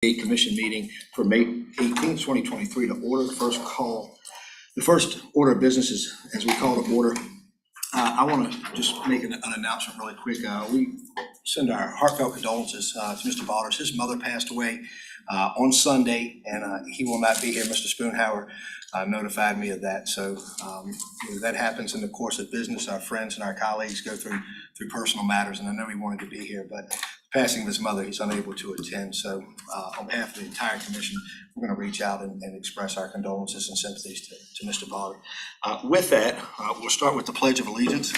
Commission meeting for May 18th, 2023 to order. The first order of business is, as we call to order, I want to just make an announcement really quick. We send our heartfelt condolences to Mr. Balders. His mother passed away on Sunday, and he will not be here. Mr. Spoonhour notified me of that. So that happens in the course of business. Our friends and our colleagues go through personal matters, and I know he wanted to be here, but passing of his mother, he's unable to attend. So on behalf of the entire commission, we're going to reach out and express our condolences and sympathies to Mr. Balders. With that, we'll start with the Pledge of Allegiance.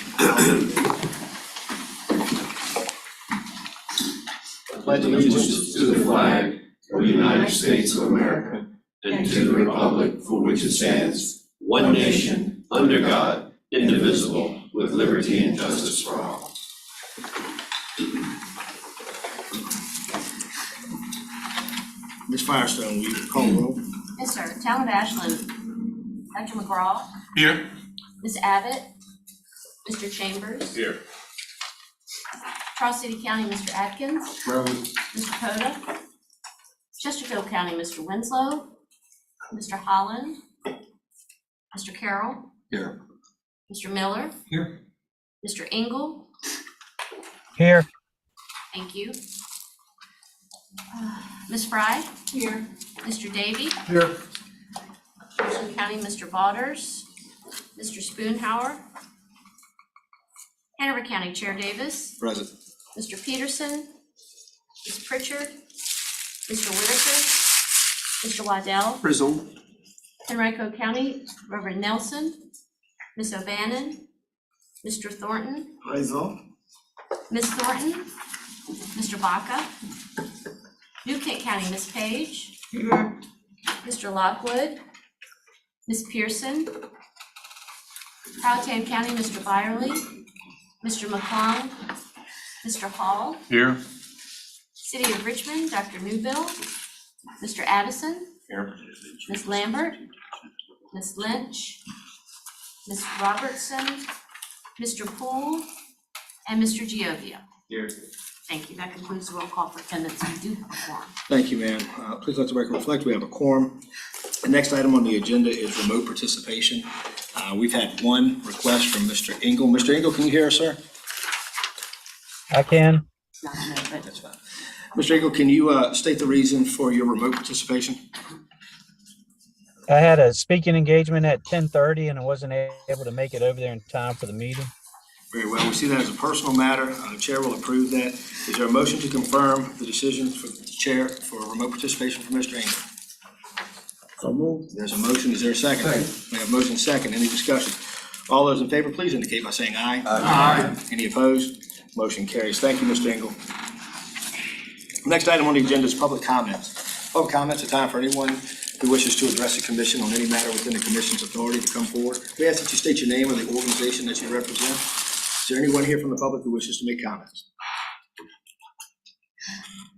Pledge allegiance to the flag of the United States of America and to the republic for which it stands, one nation, under God, indivisible, with liberty and justice for all. Ms. Firestone, will you call the roll? Yes, sir. Town of Ashland, Dr. McGraw. Here. Ms. Abbott. Mr. Chambers. Here. Charles City County, Mr. Atkins. Present. Mr. Coda. Chesterfield County, Mr. Winslow. Mr. Holland. Mr. Carroll. Here. Mr. Miller. Here. Mr. Engel. Here. Thank you. Ms. Fry. Here. Mr. Davy. Here. Jefferson County, Mr. Balders. Mr. Spoonhour. Hanover County Chair Davis. Present. Mr. Peterson. Ms. Pritchard. Mr. Whitaker. Mr. Waddell. Present. Henrico County, Reverend Nelson. Ms. O'Bannon. Mr. Thornton. Present. Ms. Thornton. Mr. Baca. New Kent County, Ms. Page. Here. Mr. Lockwood. Ms. Pearson. Powhatan County, Mr. Byerly. Mr. McClung. Mr. Hall. Here. City of Richmond, Dr. Newbill. Mr. Addison. Here. Ms. Lambert. Ms. Lynch. Ms. Robertson. Mr. Poole. And Mr. Giovia. Here. Thank you. That concludes the roll call for attendance. We do have a quorum. Thank you, ma'am. Please let the record reflect we have a quorum. The next item on the agenda is remote participation. We've had one request from Mr. Engel. Mr. Engel, can you hear us, sir? I can. Not a minute, but That's fine. Mr. Engel, can you state the reason for your remote participation? I had a speaking engagement at 10:30 and I wasn't able to make it over there in time for the meeting. Very well. We see that as a personal matter. The chair will approve that. Is there a motion to confirm the decision for the chair for remote participation for Mr. Engel? So moved. There's a motion. Is there a second? We have a motion second. Any discussion? All those in favor, please indicate by saying aye. Aye. Any opposed? Motion carries. Thank you, Mr. Engel. Next item on the agenda is public comments. Public comments are time for anyone who wishes to address the commission on any matter within the commission's authority to come forward. We ask that you state your name and the organization that you represent. Is there anyone here from the public who wishes to make comments?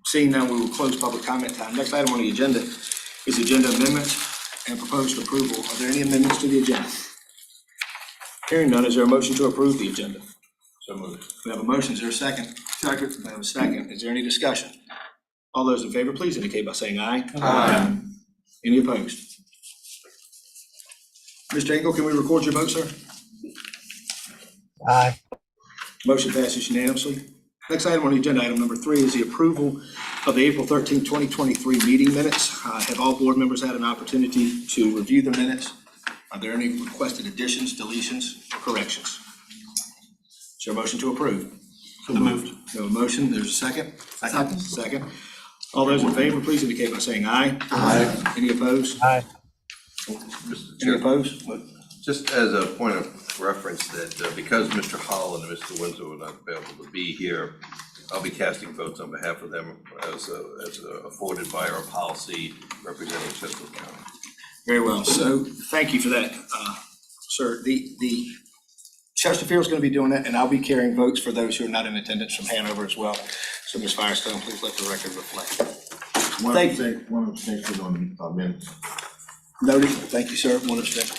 Seeing none, we will close public comment time. Next item on the agenda is agenda amendments and proposed approval. Are there any amendments to the agenda? Hearing none, is there a motion to approve the agenda? So moved. We have a motion. Is there a second? Second. We have a second. Is there any discussion? All those in favor, please indicate by saying aye. Aye. Any opposed? Mr. Engel, can we record your vote, sir? Aye. Motion passes unanimously. Next item on the agenda, item number 3, is the approval of the April 13, 2023 meeting minutes. Have all board members had an opportunity to review the minutes? Are there any requested additions, deletions, or corrections? Is there a motion to approve? So moved. We have a motion. There's a second? Second. Second. All those in favor, please indicate by saying aye. Aye. Any opposed? Aye. Mr. Any Chair, opposed? just as a point of reference that because Mr. Hall and Mr. Winslow are not available to be here, I'll be casting votes on behalf of them as afforded by our policy representing Chesterfield County. Very well. So thank you for that, sir. The Chesterfield's going to be doing that, and I'll be carrying votes for those who are not in attendance from Hanover as well. So Ms. Firestone, please let the record reflect. Thank you. One abstention on minutes. Noted. Thank you, sir. One abstention.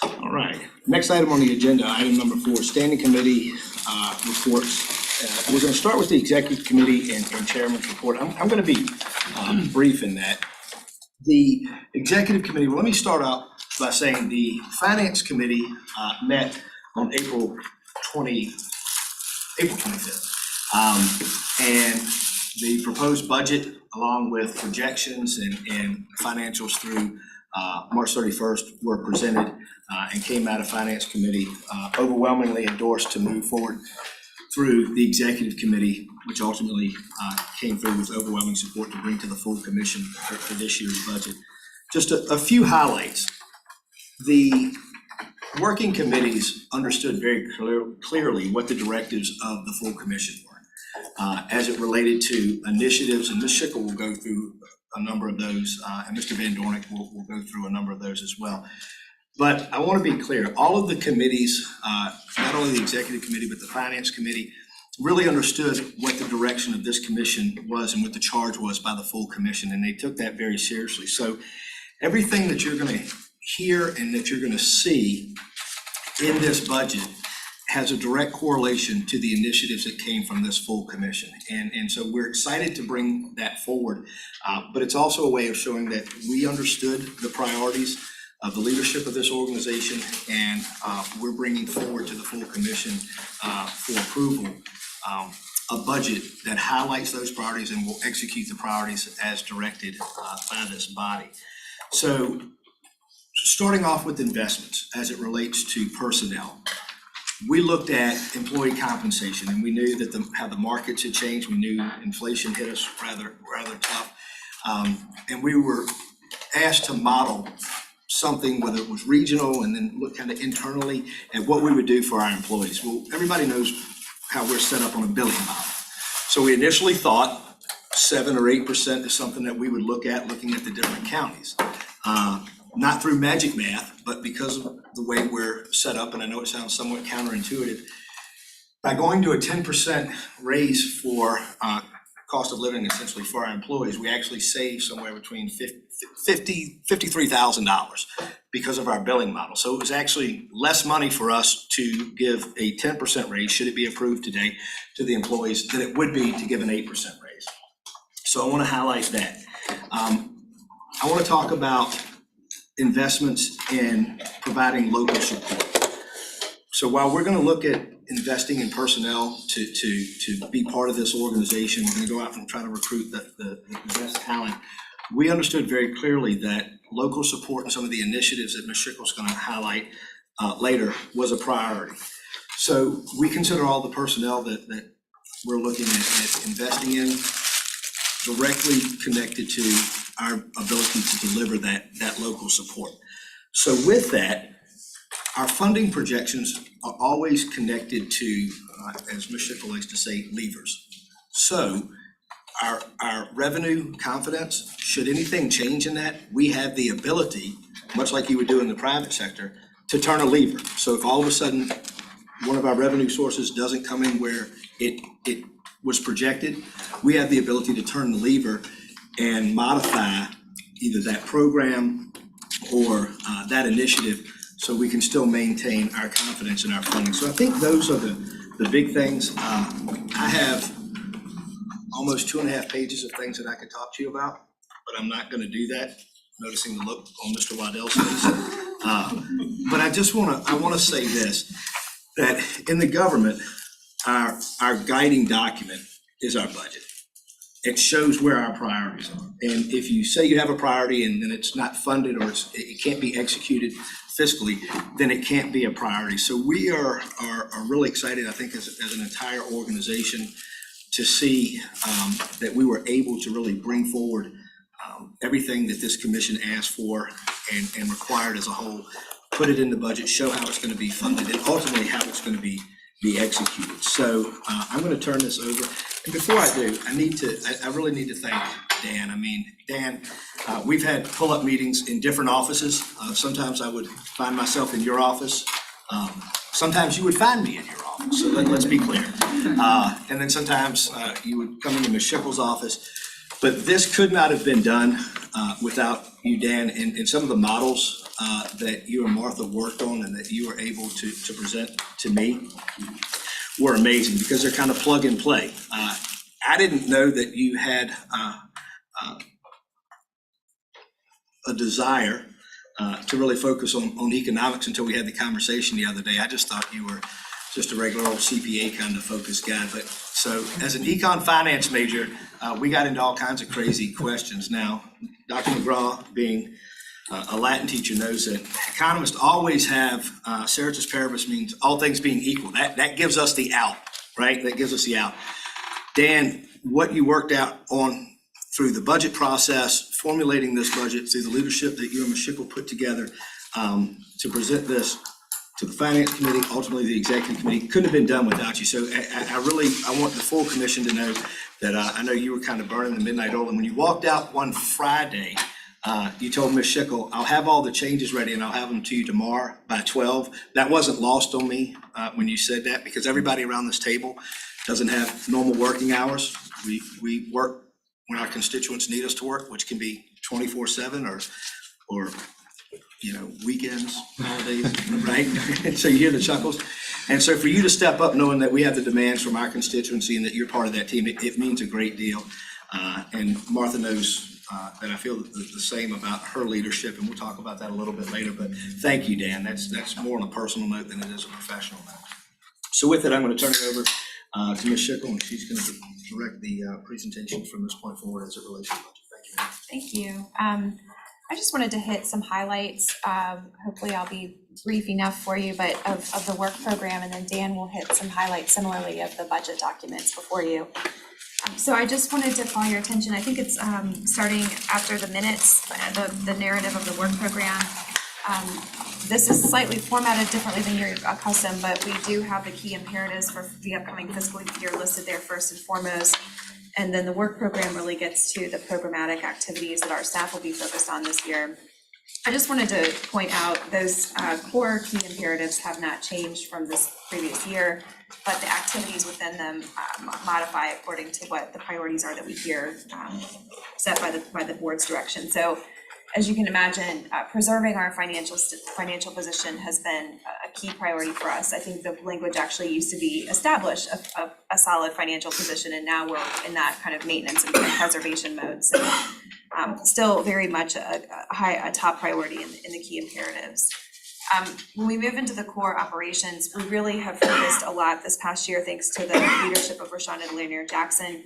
All right. Next item on the agenda, item number 4, standing committee reports. We're going to start with the executive committee and chairman's report. I'm going to be brief in that. The executive committee, well, let me start out by saying the finance committee met on April 25th. And the proposed budget, along with projections and financials through March 31st, were presented and came out of finance committee, overwhelmingly endorsed to move forward through the executive committee, which ultimately came through with overwhelming support to bring to the full commission for this year's budget. Just a few highlights. The working committees understood very clearly what the directives of the full commission were as it related to initiatives, and Ms. Schickel will go through a number of those, and Mr. Van Dornick will go through a number of those as well. But I want to be clear, all of the committees, not only the executive committee, but the finance committee, really understood what the direction of this commission was and what the charge was by the full commission, and they took that very seriously. So everything that you're going to hear and that you're going to see in this budget has a direct correlation to the initiatives that came from this full commission. And so we're excited to bring that forward, but it's also a way of showing that we understood the priorities of the leadership of this organization, and we're bringing forward to the full commission for approval a budget that highlights those priorities and will execute the priorities as directed by this body. So starting off with investments as it relates to personnel, we looked at employee compensation, and we knew that how the markets had changed. We knew inflation hit us rather tough, and we were asked to model something, whether it was regional, and then look kind of internally at what we would do for our employees. Well, everybody knows how we're set up on a billing model. So we initially thought 7 or 8% is something that we would look at, looking at the different counties. Not through magic math, but because of the way we're set up, and I know it sounds somewhat counterintuitive, by going to a 10% raise for cost of living essentially for our employees, we actually save somewhere between $53,000 because of our billing model. So it was actually less money for us to give a 10% raise, should it be approved today, to the employees than it would be to give an 8% raise. So I want to highlight that. I want to talk about investments in providing local support. So while we're going to look at investing in personnel to be part of this organization, we're going to go out and try to recruit the best talent. We understood very clearly that local support and some of the initiatives that Ms. Schickel's going to highlight later was a priority. So we consider all the personnel that we're looking at investing in directly connected to our ability to deliver that local support. So with that, our funding projections are always connected to, as Ms. Schickel likes to say, levers. So our revenue confidence, should anything change in that, we have the ability, much like you would do in the private sector, to turn a lever. So if all of a sudden one of our revenue sources doesn't come in where it was projected, we have the ability to turn the lever and modify either that program or that initiative so we can still maintain our confidence in our funding. So I think those are the big things. I have almost 2.5 pages of things that I could talk to you about, but I'm not going to do that, noticing the look on Mr. Waddell's face. But I want to say this, that in the government, our guiding document is our budget. It shows where our priorities are. And if you say you have a priority and then it's not funded or it can't be executed fiscally, then it can't be a priority. So we are really excited, I think, as an entire organization to see that we were able to really bring forward everything that this commission asked for and required as a whole, put it in the budget, show how it's going to be funded, and ultimately how it's going to be executed. So I'm going to turn this over. And before I do, I really need to thank Dan. I mean, Dan, we've had pull-up meetings in different offices. Sometimes I would find myself in your office. Sometimes you would find me in your office, so let's be clear. And then sometimes you would come into Ms. Schickel's office. But this could not have been done without you, Dan, and some of the models that you and Martha worked on and that you were able to present to me were amazing because they're kind of plug and play. I didn't know that you had a desire to really focus on economics until we had the conversation the other day. I just thought you were just a regular old CPA kind of focused guy. But so as an econ finance major, we got into all kinds of crazy questions. Now, Dr. McGraw, being a Latin teacher, knows that economists always have ceteris paribus, means all things being equal. That gives us the out, right? That gives us the out. Dan, what you worked out on through the budget process, formulating this budget, through the leadership that you and Ms. Schickel put together to present this to the finance committee, ultimately the executive committee, couldn't have been done without you. So I want the full commission to know that I know you were kind of burning the midnight oil. And when you walked out one Friday, you told Ms. Schickel, I'll have all the changes ready and I'll have them to you tomorrow by 12. That wasn't lost on me when you said that, because everybody around this table doesn't have normal working hours. We work when our constituents need us to work, which can be 24/7 or weekends, holidays, right? And so you hear the chuckles. And so for you to step up knowing that we have the demands from our constituency and that you're part of that team, it means a great deal. And Martha knows that I feel the same about her leadership, and we'll talk about that a little bit later. But thank you, Dan. That's more on a personal note than it is a professional note. So with it, I'm going to turn it over to Ms. Schickel, and she's going to direct the presentation from this point forward as it relates to the budget. Thank you, ma'am. Thank you. I just wanted to hit some highlights. Hopefully I'll be brief enough for you, but of the work program, and then Dan will hit some highlights similarly of the budget documents before you. So I just wanted to call your attention. I think it's starting after the minutes, the narrative of the work program. This is slightly formatted differently than you're accustomed, but we do have the key imperatives for the upcoming fiscal year listed there first and foremost. And then the work program really gets to the programmatic activities that our staff will be focused on this year. I just wanted to point out those core key imperatives have not changed from this previous year, but the activities within them modify according to what the priorities are that we hear set by the board's direction. So as you can imagine, preserving our financial position has been a key priority for us. I think the language actually used to be establish a solid financial position, and now we're in that kind of maintenance and preservation mode. So still very much a top priority in the key imperatives. When we move into the core operations, we really have focused a lot this past year, thanks to the leadership of Rashonda Lanier-Jackson,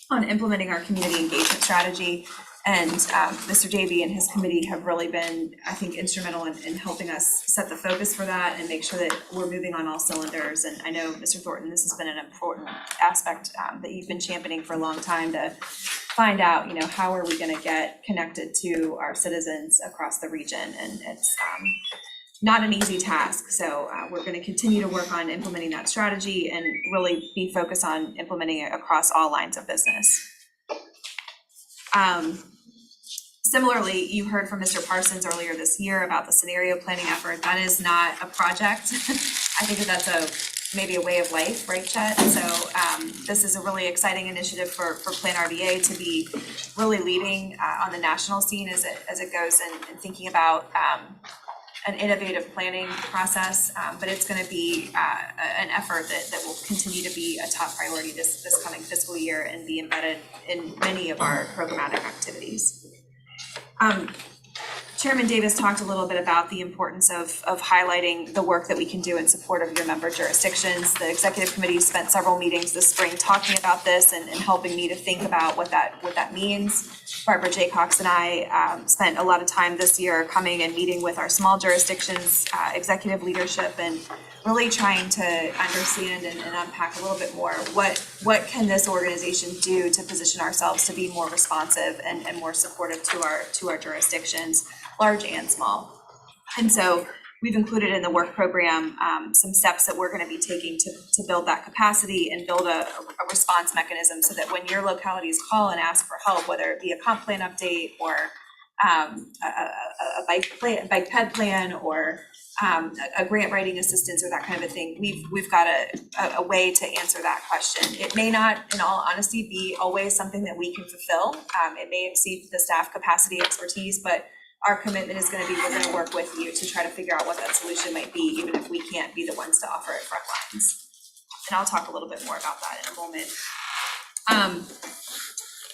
on implementing our community engagement strategy. And Mr. Davey and his committee have really been, I think, instrumental in helping us set the focus for that and make sure that we're moving on all cylinders. And I know, Mr. Thornton, this has been an important aspect that you've been championing for a long time, to find out, how are we going to get connected to our citizens across the region. And it's not an easy task. So we're going to continue to work on implementing that strategy and really be focused on implementing it across all lines of business. Similarly, you heard from Mr. Parsons earlier this year about the scenario planning effort. That is not a project. I think that's maybe a way of life, right, Chet? So this is a really exciting initiative for PlanRVA to be really leading on the national scene as it goes and thinking about an innovative planning process, but it's going to be an effort that will continue to be a top priority this coming fiscal year and be embedded in many of our programmatic activities. Chairman Davis talked a little bit about the importance of highlighting the work that we can do in support of your member jurisdictions. The executive committee spent several meetings this spring talking about this and helping me to think about what that means. Barbara Jaycox and I spent a lot of time this year coming and meeting with our small jurisdictions, executive leadership, and really trying to understand and unpack a little bit more what can this organization do to position ourselves to be more responsive and more supportive to our jurisdictions, large and small. And so we've included in the work program some steps that we're going to be taking to build that capacity and build a response mechanism, so that when your localities call and ask for help, whether it be a comp plan update or a bike ped plan or a grant writing assistance or that kind of a thing, we've got a way to answer that question. It may not, in all honesty, be always something that we can fulfill. It may exceed the staff capacity expertise, but our commitment is going to be, we're going to work with you to try to figure out what that solution might be, even if we can't be the ones to offer it front lines. And I'll talk a little bit more about that in a moment.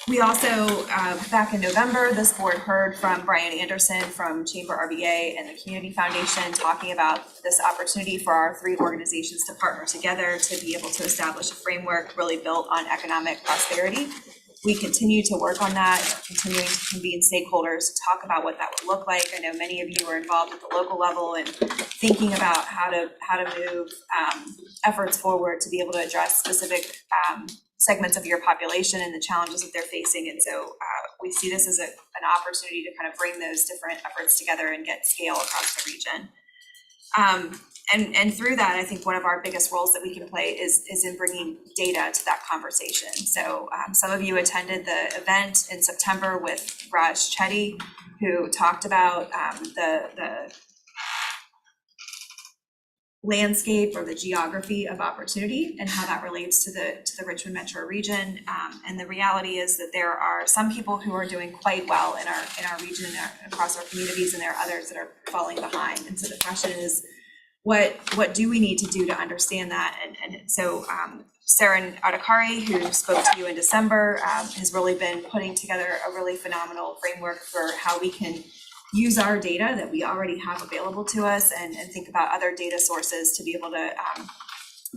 We also, back in November, this board heard from Brian Anderson from PlanRVA and the Community Foundation talking about this opportunity for our 3 organizations to partner together to be able to establish a framework really built on economic prosperity. We continue to work on that, continuing to convene stakeholders to talk about what that would look like. I know many of you are involved at the local level and thinking about how to move efforts forward to be able to address specific segments of your population and the challenges that they're facing. And so we see this as an opportunity to kind of bring those different efforts together and get scale across the region. And through that, I think one of our biggest roles that we can play is in bringing data to that conversation. So some of you attended the event in September with Raj Chetty, who talked about the landscape or the geography of opportunity and how that relates to the Richmond metro region. And the reality is that there are some people who are doing quite well in our region and across our communities, and there are others that are falling behind. And so the question is, what do we need to do to understand that? And so Saren Adhikari, who spoke to you in December, has really been putting together a really phenomenal framework for how we can use our data that we already have available to us and think about other data sources to be able to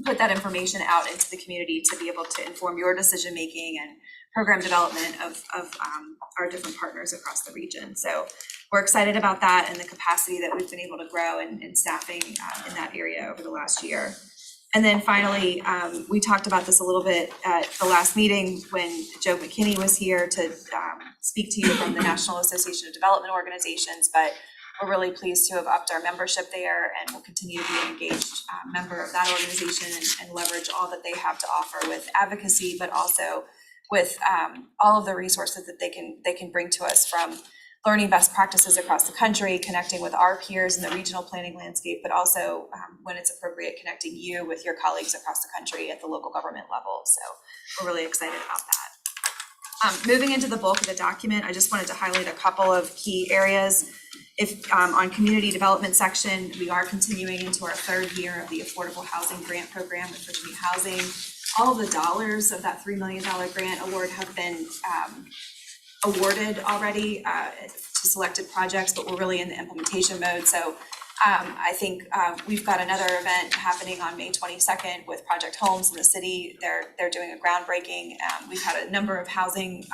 put that information out into the community to be able to inform your decision making and program development of our different partners across the region. So we're excited about that and the capacity that we've been able to grow in staffing in that area over the last year. And then finally, we talked about this a little bit at the last meeting when Joe McKinney was here to speak to you from the National Association of Development Organizations, but we're really pleased to have upped our membership there, and we'll continue to be an engaged member of that organization and leverage all that they have to offer with advocacy, but also with all of the resources that they can bring to us, from learning best practices across the country, connecting with our peers in the regional planning landscape, but also when it's appropriate, connecting you with your colleagues across the country at the local government level. So we're really excited about that. Moving into the bulk of the document, I just wanted to highlight a couple of key areas. If on community development section, we are continuing into our 3rd year of the Affordable Housing Grant Program with Virginia Housing. All of the dollars of that $3 million grant award have been awarded already to selected projects, but we're really in the implementation mode. So I think we've got another event happening on May 22nd with Project Homes in the city. They're doing a groundbreaking. We've had a number of housing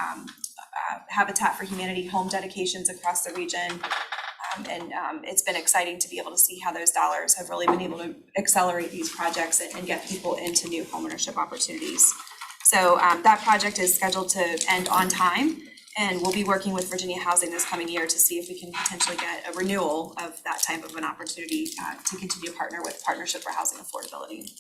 Habitat for Humanity home dedications across the region. And it's been exciting to be able to see how those dollars have really been able to accelerate these projects and get people into new homeownership opportunities. So that project is scheduled to end on time, and we'll be working with Virginia Housing this coming year to see if we can potentially get a renewal of that type of an opportunity to continue to partner with Partnership for Housing Affordability.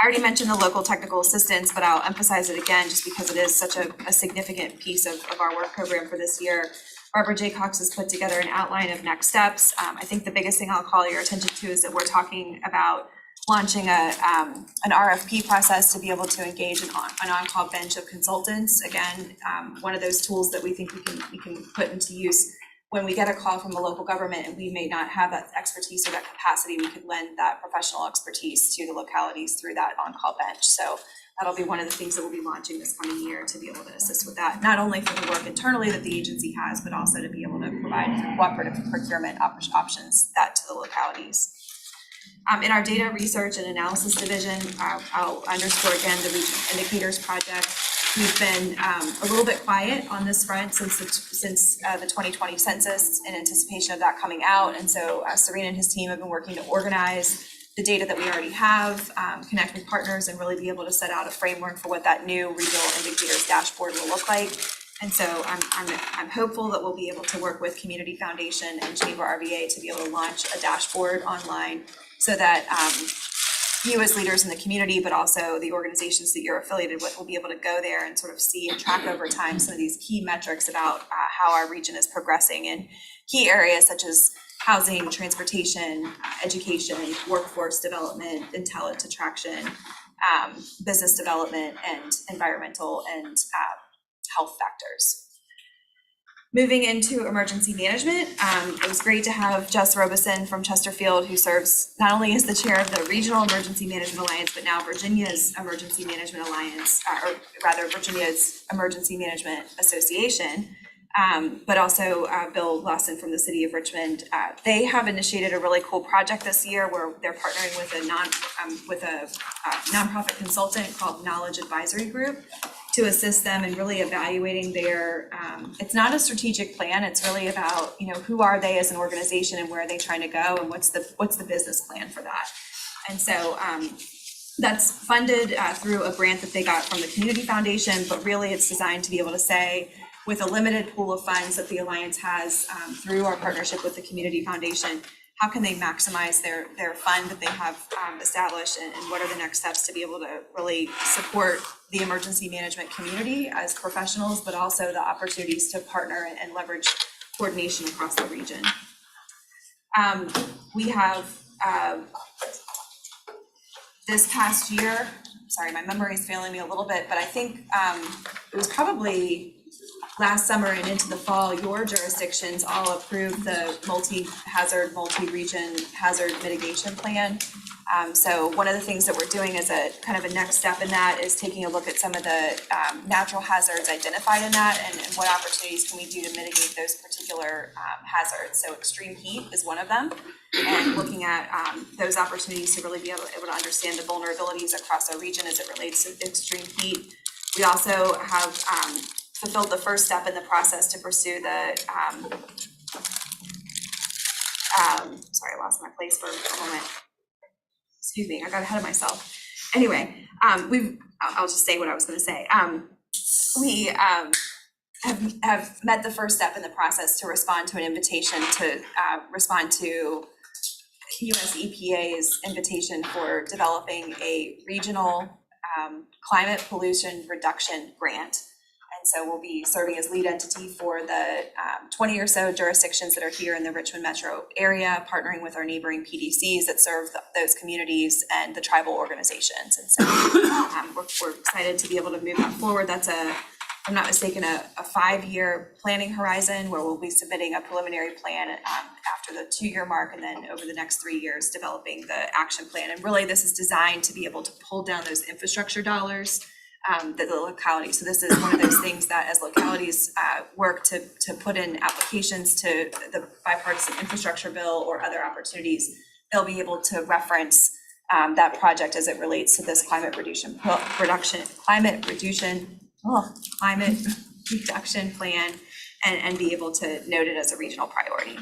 I already mentioned the local technical assistance, but I'll emphasize it again just because it is such a significant piece of our work program for this year. Barbara J. Cox has put together an outline of next steps. I think the biggest thing I'll call your attention to is that we're talking about launching an RFP process to be able to engage an on-call bench of consultants. Again, one of those tools that we think we can put into use when we get a call from a local government and we may not have that expertise or that capacity, we could lend that professional expertise to the localities through that on-call bench. So that'll be one of the things that we'll be launching this coming year to be able to assist with that, not only for the work internally that the agency has, but also to be able to provide cooperative procurement options that to the localities. In our data research and analysis division, I'll underscore again the Regional Indicators Project. We've been a little bit quiet on this front since the 2020 census in anticipation of that coming out. And so Serena and his team have been working to organize the data that we already have, connect with partners, and really be able to set out a framework for what that new regional indicators dashboard will look like. And so I'm hopeful that we'll be able to work with Community Foundation and PlanRVA to be able to launch a dashboard online so that you as leaders in the community, but also the organizations that you're affiliated with, will be able to go there and sort of see and track over time some of these key metrics about how our region is progressing in key areas such as housing, transportation, education, workforce development, and talent attraction, business development, and environmental and health factors. Moving into emergency management, it was great to have Jess Robeson from Chesterfield, who serves not only as the chair of the Regional Emergency Management Alliance, but now Virginia's Emergency Management Alliance, or rather Virginia's Emergency Management Association, but also Bill Lawson from the city of Richmond. They have initiated a really cool project this year where they're partnering with a nonprofit consultant called Knowledge Advisory Group to assist them in really evaluating their, it's not a strategic plan, it's really about, who are they as an organization and where are they trying to go and what's the business plan for that. And so that's funded through a grant that they got from the Community Foundation, but really it's designed to be able to say, with a limited pool of funds that the Alliance has through our partnership with the Community Foundation, how can they maximize their fund that they have established, and what are the next steps to be able to really support the emergency management community as professionals, but also the opportunities to partner and leverage coordination across the region. We have this past year, sorry, my memory is failing me a little bit, but I think it was probably last summer and into the fall, your jurisdictions all approved the multi-hazard, multi-region hazard mitigation plan. So one of the things that we're doing as a kind of a next step in that is taking a look at some of the natural hazards identified in that and what opportunities can we do to mitigate those particular hazards. So extreme heat is one of them, and looking at those opportunities to really be able to understand the vulnerabilities across our region as it relates to extreme heat. We also have fulfilled the first step in the process to pursue the, sorry, I lost my place for a moment. Excuse me, I got ahead of myself. Anyway, I'll just say what I was gonna say. We have met the first step in the process to respond to an invitation to respond to US EPA's invitation for developing a regional climate pollution reduction grant. And so we'll be serving as lead entity for the 20 or so jurisdictions that are here in the Richmond metro area, partnering with our neighboring PDCs that serve those communities and the tribal organizations. And so we're excited to be able to move that forward. That's if I'm not mistaken, a 5-year planning horizon where we'll be submitting a preliminary plan after the 2-year mark, and then over the next 3 years developing the action plan. And really this is designed to be able to pull down those infrastructure dollars that the locality. So this is one of those things that as localities work to put in applications to the bipartisan infrastructure bill or other opportunities, they'll be able to reference that project as it relates to this climate reduction plan and be able to note it as a regional priority.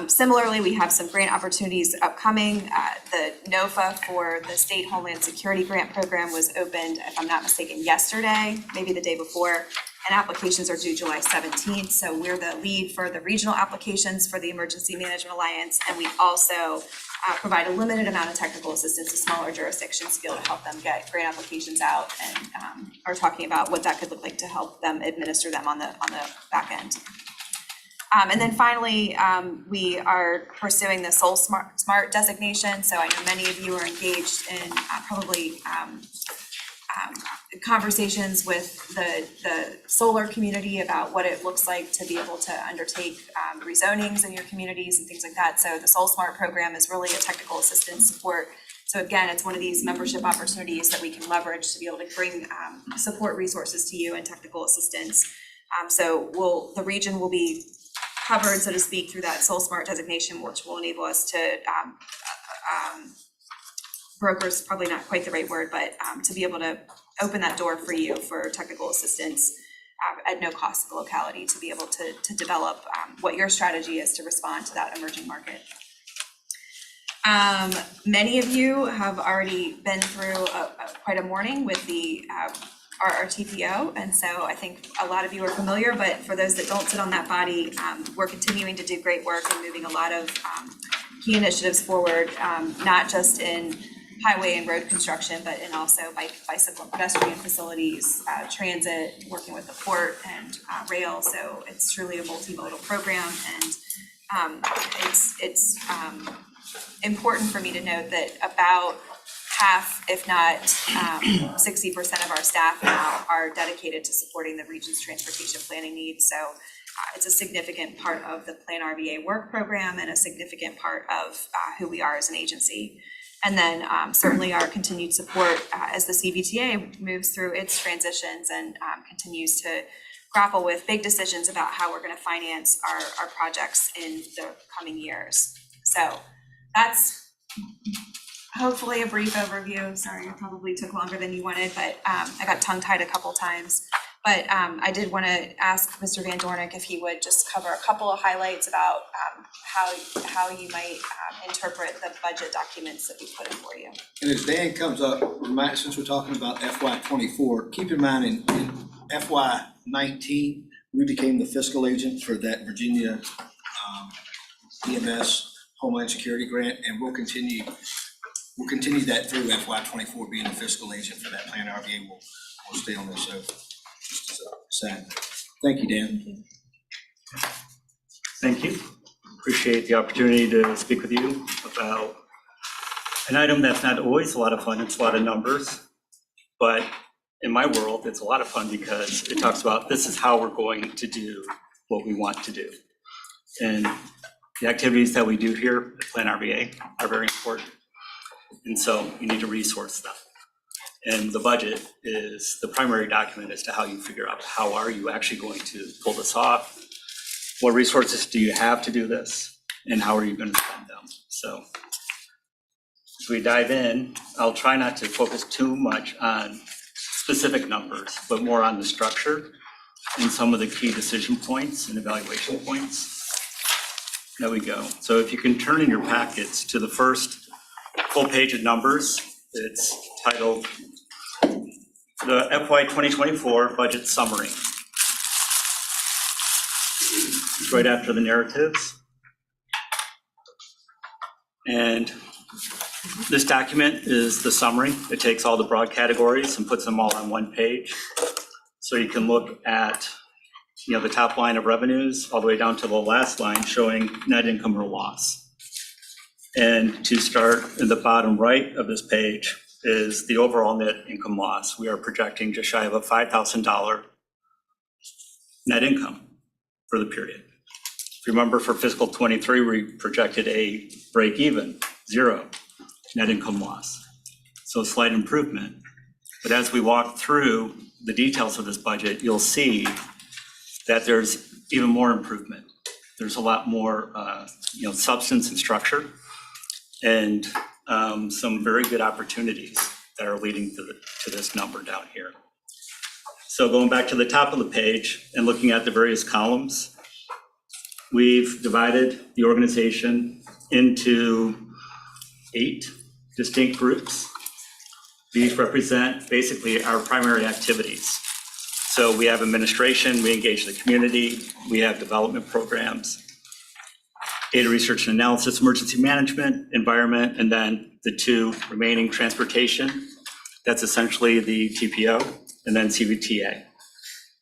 Similarly, we have some grant opportunities upcoming. The NOFA for the State Homeland Security Grant Program was opened, if I'm not mistaken, yesterday, maybe the day before, and applications are due July 17th. So we're the lead for the regional applications for the Emergency Management Alliance, and we also provide a limited amount of technical assistance to smaller jurisdictions to be able to help them get grant applications out, and are talking about what that could look like to help them administer them on the back end. And then finally, we are pursuing the Soul Smart designation. So I know many of you are engaged in probably conversations with the solar community about what it looks like to be able to undertake rezonings in your communities and things like that. So the Soul Smart program is really a technical assistance support. So again, it's one of these membership opportunities that we can leverage to be able to bring support resources to you and technical assistance. So the region will be covered, so to speak, through that Soul Smart designation, which will enable us to brokers, probably not quite the right word, but to be able to open that door for you for technical assistance at no cost to the locality to be able to develop what your strategy is to respond to that emerging market. Many of you have already been through quite a morning with the our TPO, and so I think a lot of you are familiar, but for those that don't sit on that body, we're continuing to do great work and moving a lot of key initiatives forward, not just in highway and road construction, but in also bicycle and pedestrian facilities, transit, working with the port and rail. So it's truly a multimodal program, and it's important for me to note that about half, if not 60% of our staff now are dedicated to supporting the region's transportation planning needs. So it's a significant part of the PlanRVA work program and a significant part of who we are as an agency. And then certainly our continued support as the CVTA moves through its transitions and continues to grapple with big decisions about how we're going to finance our projects in the coming years. So that's hopefully a brief overview. Sorry, it probably took longer than you wanted, but I got tongue-tied a couple times. But I did want to ask Mr. Van Dornick if he would just cover a couple of highlights about how you might interpret the budget documents that we put in for you. And as Dan comes up, since we're talking about FY24, keep in mind in FY19, we became the fiscal agent for that Virginia EMS Homeland Security grant, and we'll continue that through FY24, being the fiscal agent for that PlanRVA. We'll stay on this. So just as a side. Thank you, Dan. Thank you. Appreciate the opportunity to speak with you about an item that's not always a lot of fun. It's a lot of numbers, but in my world, it's a lot of fun because it talks about this is how we're going to do what we want to do. And the activities that we do here at PlanRVA are very important. And so you need to resource them. And the budget is the primary document as to how you figure out how are you actually going to pull this off? What resources do you have to do this? And how are you going to spend them? So as we dive in, I'll try not to focus too much on specific numbers, but more on the structure and some of the key decision points and evaluation points. There we go. So if you can turn in your packets to the first full page of numbers, it's titled the FY 2024 Budget Summary. It's right after the narratives. And this document is the summary. It takes all the broad categories and puts them all on one page. So you can look at the top line of revenues all the way down to the last line showing net income or loss. And to start in the bottom right of this page is the overall net income loss. We are projecting just shy of a $5,000 net income for the period. If you remember, for fiscal 23, we projected a break even, 0 net income loss. So a slight improvement. But as we walk through the details of this budget, you'll see that there's even more improvement. There's a lot more substance and structure, and some very good opportunities that are leading to this number down here. So going back to the top of the page and looking at the various columns, we've divided the organization into 8 distinct groups. These represent basically our primary activities. So we have administration, we engage the community, we have development programs, data research and analysis, emergency management, environment, and then the 2 remaining, transportation. That's essentially the TPO, and then CVTA.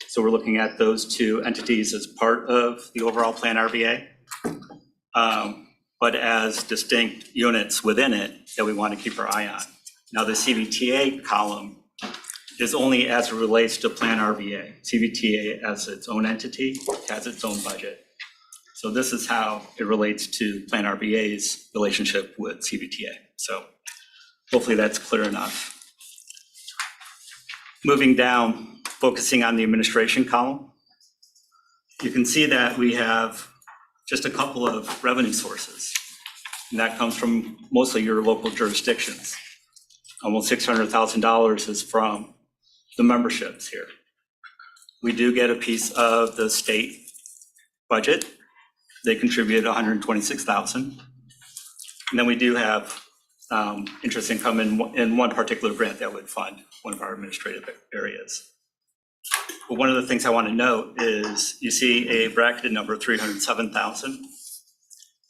So we're looking at those 2 entities as part of the overall PlanRVA, but as distinct units within it that we want to keep our eye on. Now the CVTA column is only as it relates to PlanRVA. CVTA as its own entity has its own budget. So this is how it relates to PlanRVA's relationship with CVTA. So hopefully that's clear enough. Moving down, focusing on the administration column, you can see that we have just a couple of revenue sources. And that comes from mostly your local jurisdictions. Almost $600,000 is from the memberships here. We do get a piece of the state budget. They contribute $126,000. And then we do have interest income in one particular grant that would fund one of our administrative areas. But one of the things I want to note is you see a bracketed number, 307,000.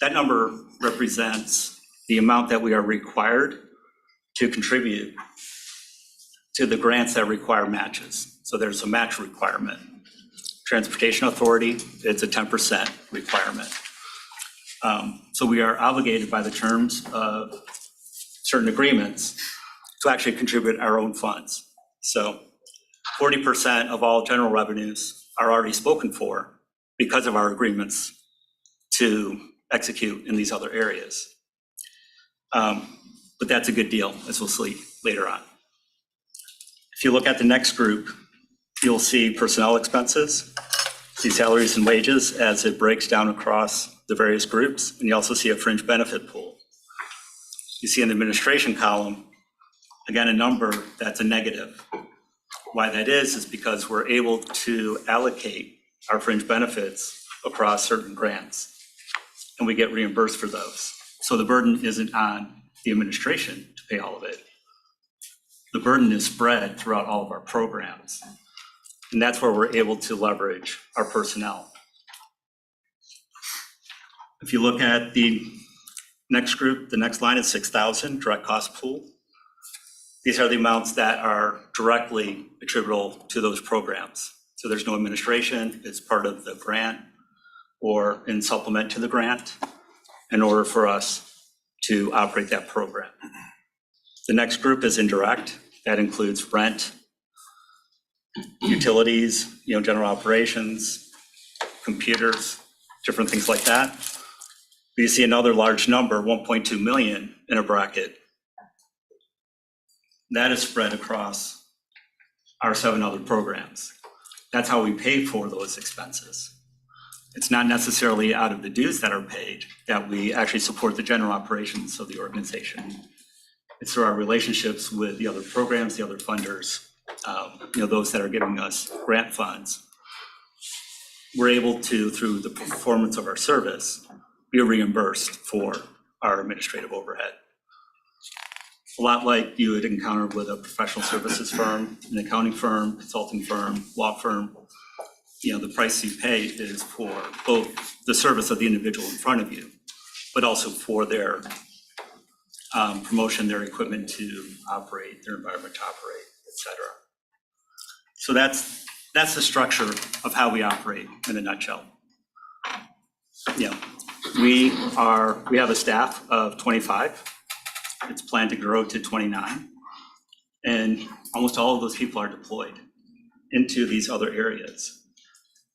That number represents the amount that we are required to contribute to the grants that require matches. So there's a match requirement. Transportation Authority, it's a 10% requirement. So we are obligated by the terms of certain agreements to actually contribute our own funds. So 40% of all general revenues are already spoken for because of our agreements to execute in these other areas. But that's a good deal, as we'll see later on. If you look at the next group, you'll see personnel expenses, see salaries and wages as it breaks down across the various groups, and you also see a fringe benefit pool. You see in the administration column, again, a number that's a negative. Why that is because we're able to allocate our fringe benefits across certain grants, and we get reimbursed for those. So the burden isn't on the administration to pay all of it. The burden is spread throughout all of our programs. And that's where we're able to leverage our personnel. If you look at the next group, the next line is 6,000, direct cost pool. These are the amounts that are directly attributable to those programs. So there's no administration, it's part of the grant or in supplement to the grant in order for us to operate that program. The next group is indirect. That includes rent, utilities, general operations, computers, different things like that. You see another large number, 1.2 million in a bracket. That is spread across our 7 other programs. That's how we pay for those expenses. It's not necessarily out of the dues that are paid that we actually support the general operations of the organization. It's through our relationships with the other programs, the other funders, those that are giving us grant funds. We're able to, through the performance of our service, be reimbursed for our administrative overhead. A lot like you would encounter with a professional services firm, an accounting firm, consulting firm, law firm. The price you pay is for both the service of the individual in front of you, but also for their promotion, their equipment to operate, their environment to operate, et cetera. So that's the structure of how we operate in a nutshell. We have a staff of 25. It's planned to grow to 29. And almost all of those people are deployed into these other areas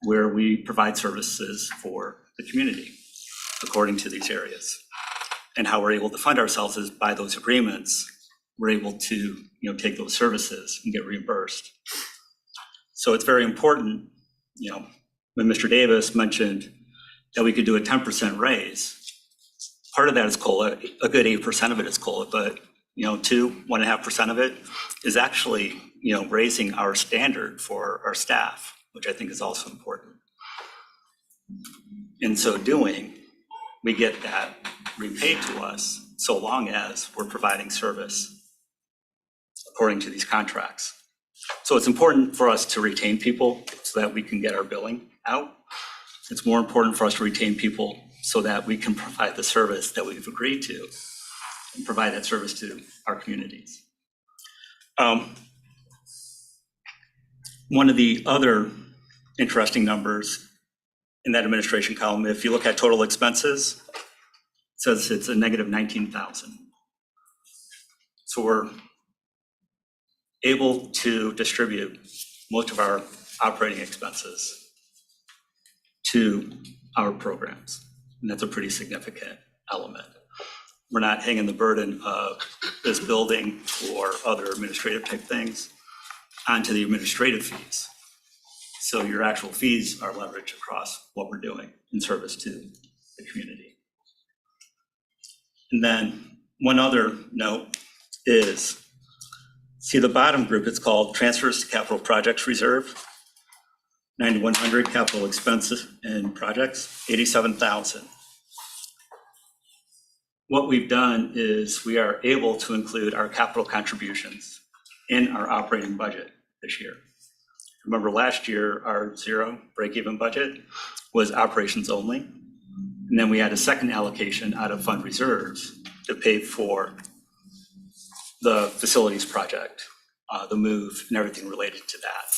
where we provide services for the community according to these areas. And how we're able to fund ourselves is by those agreements, we're able to take those services and get reimbursed. So it's very important, when Mr. Davis mentioned that we could do a 10% raise, part of that is COLA, a good 8% of it is COLA, but 1.5% of it is actually raising our standard for our staff, which I think is also important. In so doing, we get that repaid to us so long as we're providing service according to these contracts. So it's important for us to retain people so that we can get our billing out. It's more important for us to retain people so that we can provide the service that we've agreed to and provide that service to our communities. One of the other interesting numbers in that administration column, if you look at total expenses, it says it's a negative 19,000. So we're able to distribute most of our operating expenses to our programs. And that's a pretty significant element. We're not hanging the burden of this building or other administrative type things onto the administrative fees. So your actual fees are leveraged across what we're doing in service to the community. And then one other note is, see the bottom group, it's called Transfers to Capital Projects Reserve. 9,100 capital expenses and projects, 87,000. What we've done is we are able to include our capital contributions in our operating budget this year. Remember last year, our zero break-even budget was operations only. And then we had a second allocation out of fund reserves to pay for the facilities project, the move and everything related to that.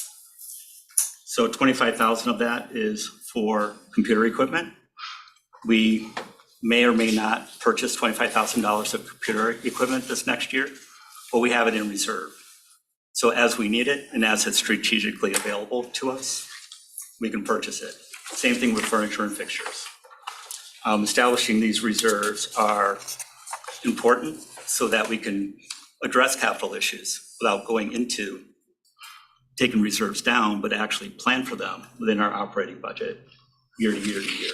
So 25,000 of that is for computer equipment. We may or may not purchase $25,000 of computer equipment this next year. but we have it in reserve. So as we need it and as it's strategically available to us, we can purchase it. Same thing with furniture and fixtures. Establishing these reserves are important so that we can address capital issues without going into taking reserves down, but actually plan for them within our operating budget year to year to year.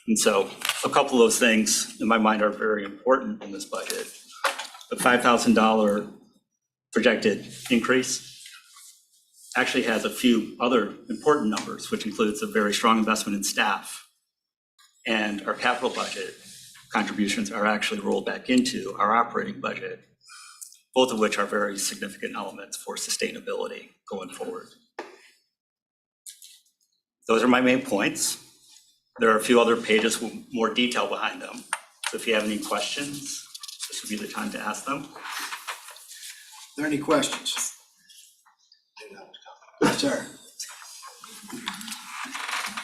And so a couple of those things in my mind are very important in this budget. The $5,000 projected increase actually has a few other important numbers, which includes a very strong investment in staff. And our capital budget contributions are actually rolled back into our operating budget, both of which are very significant elements for sustainability going forward. Those are my main points. There are a few other pages with more detail behind them. So if you have any questions, this would be the time to ask them. Are there any questions? Yes, sir.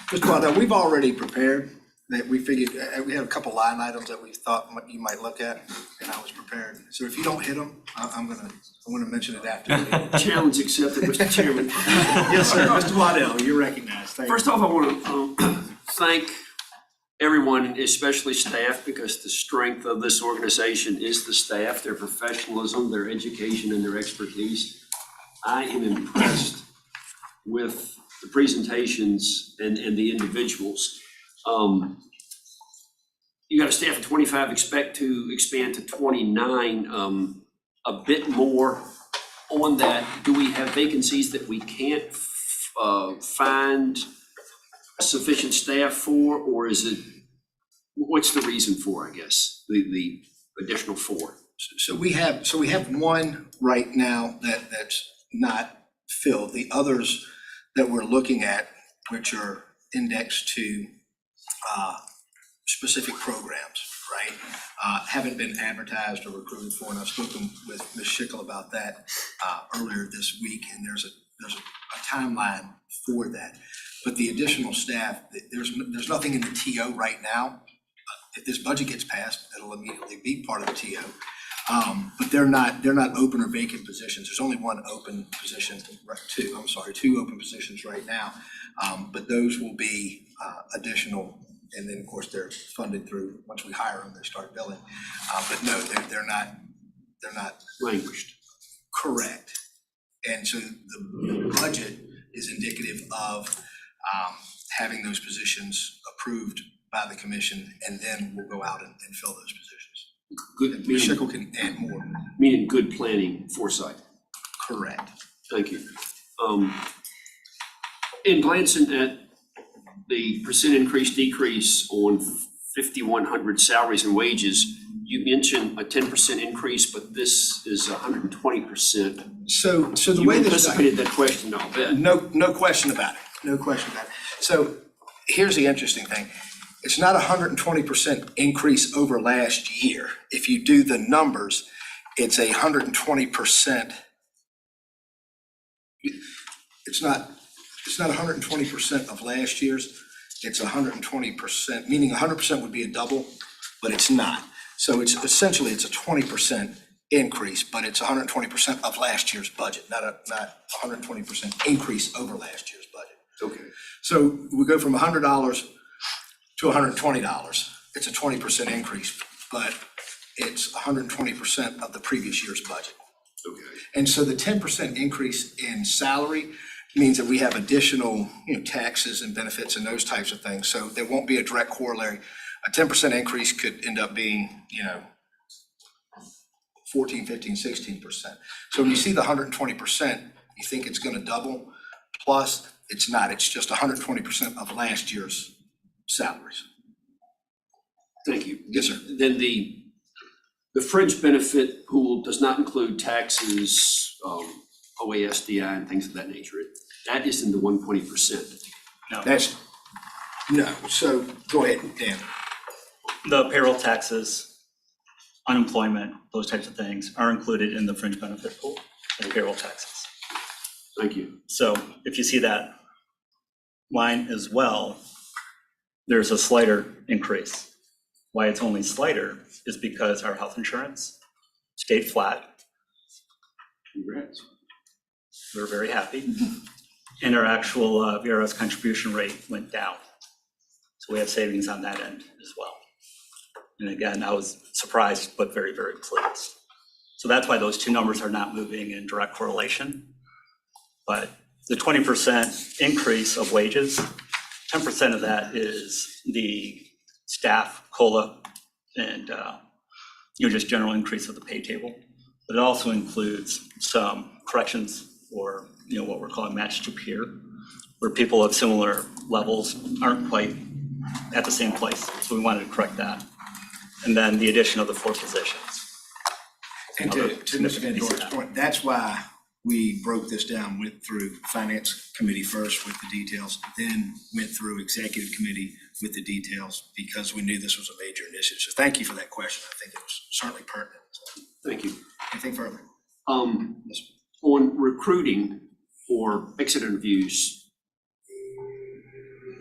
Mr. Waddell, we've already prepared that we figured, we had a couple line items that we thought you might look at, and I was prepared. So if you don't hit them, I'm gonna mention it after. Challenge accepted, Mr. Chairman. Yes, sir. Mr. Waddell, you're recognized. Thank you. First off, I want to thank everyone, especially staff, because the strength of this organization is the staff, their professionalism, their education, and their expertise. I am impressed with the presentations and the individuals. You got a staff of 25, expect to expand to 29. A bit more on that. Do we have vacancies that we can't find sufficient staff for, or is it, what's the reason for, I guess, the additional 4? So we have one right now that's not filled. The others that we're looking at, which are indexed to specific programs, right? Haven't been advertised or recruited for, and I've spoken with Ms. Schickel about that earlier this week, and there's a timeline for that. But the additional staff, there's nothing in the TO right now. If this budget gets passed, it'll immediately be part of the TO. But they're not open or vacant positions. There's only one open position, two open positions right now. But those will be additional, and then of course they're funded through, once we hire them, they start billing. But no, they're not Languished. correct. And so the budget is indicative of having those positions approved by the commission, and then we'll go out and fill those positions. Good, Ms. meaning, Schickel can add more. meaning good planning, foresight. Correct. Thank you. In glancing at the percent increase, decrease on 5,100 salaries and wages, you mentioned a 10% increase, but this is 120%. So the You way this. anticipated that question, I'll bet. No question about it. No question about it. So here's the interesting thing. It's not 120% increase over last year. If you do the numbers, it's 120%. It's not 120% of last year's. It's 120%, meaning 100% would be a double, but it's not. So it's essentially, it's a 20% increase, but it's 120% of last year's budget, not 120% increase over last year's budget. Okay. So we go from $100 to $120. It's a 20% increase, but it's 120% of the previous year's budget. Okay. And so the 10% increase in salary means that we have additional, taxes and benefits and those types of things. So there won't be a direct corollary. A 10% increase could end up being, 14, 15, 16%. So when you see the 120%, you think it's gonna double, plus it's not. It's just 120% of last year's salaries. Thank you. Yes, sir. Then the fringe benefit pool does not include taxes, OASDI and things of that nature. That is in the 120%. No, so go ahead, Dan. The payroll taxes, unemployment, those types of things are included in the fringe benefit pool and payroll taxes. Thank you. So if you see that line as well, there's a slighter increase. Why it's only slighter is because our health insurance stayed flat. Congrats. We're very happy. And our actual VRS contribution rate went down. So we have savings on that end as well. And again, I was surprised, but very, very pleased. So that's why those two numbers are not moving in direct correlation. But the 20% increase of wages, 10% of that is the staff COLA and just general increase of the pay table. But it also includes some corrections or what we're calling match to peer, where people of similar levels aren't quite at the same place. So we wanted to correct that. And then the addition of the 4 positions. And to Mr. Van Dorn's point, that's why we broke this down, went through Finance Committee first with the details, then went through Executive Committee with the details, because we knew this was a major initiative. So thank you for that question. I think it was certainly pertinent. So, Thank you. anything further? On recruiting or exit interviews,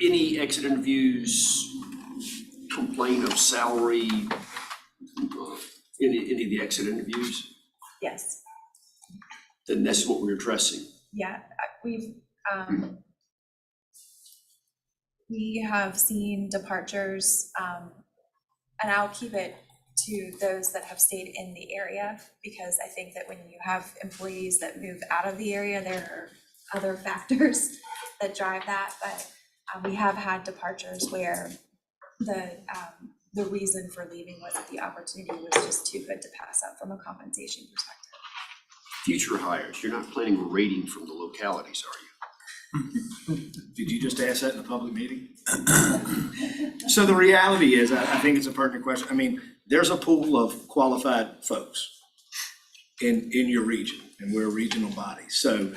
any exit interviews complain of salary, any of the exit interviews? Yes, Then that's what we're addressing. yeah, we have seen departures, and I'll keep it to those that have stayed in the area, because I think that when you have employees that move out of the area, there are other factors that drive that, but we have had departures where the reason for leaving was that the opportunity was just too good to pass up from a compensation perspective. Future hires, you're not planning a rating from the localities, are you? Did you just ask that in a public meeting? So the reality is, I think it's a pertinent question. I mean, there's a pool of qualified folks in your region, and we're a regional body. So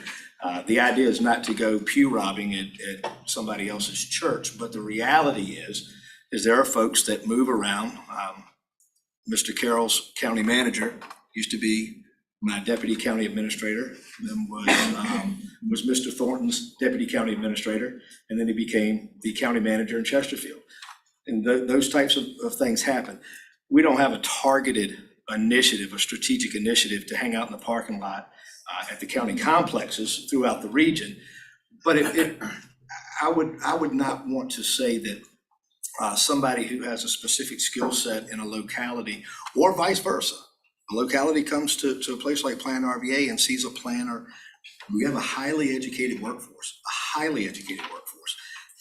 the idea is not to go pew robbing at somebody else's church, but the reality is there are folks that move around. Mr. Carroll's county manager used to be my deputy county administrator, then was Mr. Thornton's deputy county administrator, and then he became the county manager in Chesterfield. And those types of things happen. We don't have a targeted initiative, a strategic initiative to hang out in the parking lot at the county complexes throughout the region. But I would not want to say that somebody who has a specific skill set in a locality, or vice versa, a locality comes to a place like PlanRVA and sees a planner. We have a highly educated workforce,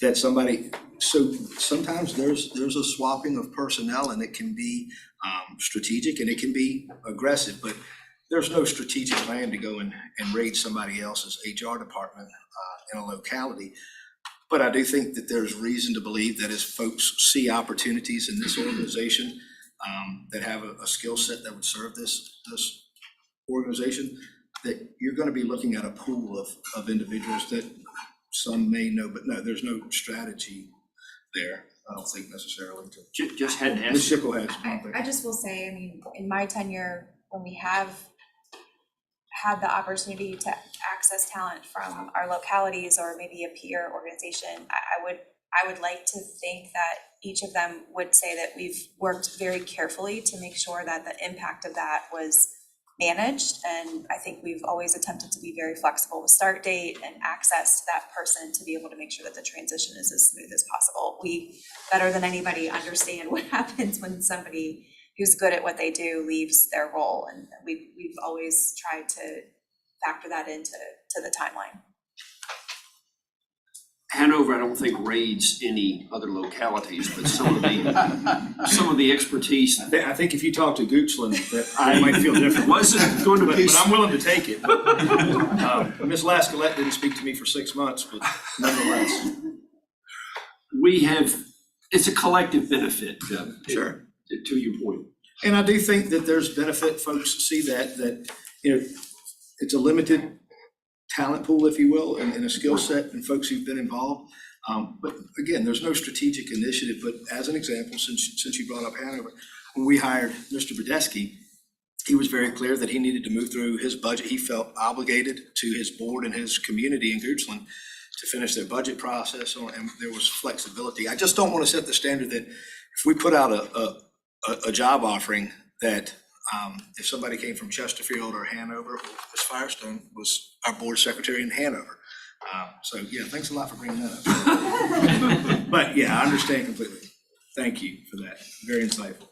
that somebody, so sometimes there's a swapping of personnel, and it can be strategic and it can be aggressive, but there's no strategic plan to go and raid somebody else's HR department in a locality. But I do think that there's reason to believe that as folks see opportunities in this organization that have a skill set that would serve this organization, that you're going to be looking at a pool of individuals that some may know, but no, there's no strategy there. I don't think necessarily. Just had to ask. Ms. Schickel has something. I just will say, I mean, in my tenure, when we have had the opportunity to access talent from our localities or maybe a peer organization, I would like to think that each of them would say that we've worked very carefully to make sure that the impact of that was managed. And I think we've always attempted to be very flexible with start date and access to that person to be able to make sure that the transition is as smooth as possible. We, better than anybody, understand what happens when somebody who's good at what they do leaves their role. And we've always tried to factor that into the timeline. Hanover, I don't think raids any other localities, but some of the expertise. I think if you talk to Goochland, that I might feel different. Wasn't going to be. But I'm willing to take it. Ms. Lascalette didn't speak to me for 6 months, but nonetheless. It's a collective benefit. Sure. To your point. And I do think that there's benefit, folks see that it's a limited talent pool, if you will, and a skill set and folks who've been involved. But again, there's no strategic initiative, but as an example, since you brought up Hanover, when we hired Mr. Badesky, he was very clear that he needed to move through his budget. He felt obligated to his board and his community in Goochland to finish their budget process, and there was flexibility. I just don't want to set the standard that if we put out a job offering that if somebody came from Chesterfield or Hanover, Ms. Firestone was our board secretary in Hanover. So yeah, thanks a lot for bringing that up. But yeah, I understand completely. Thank you for that. Very insightful.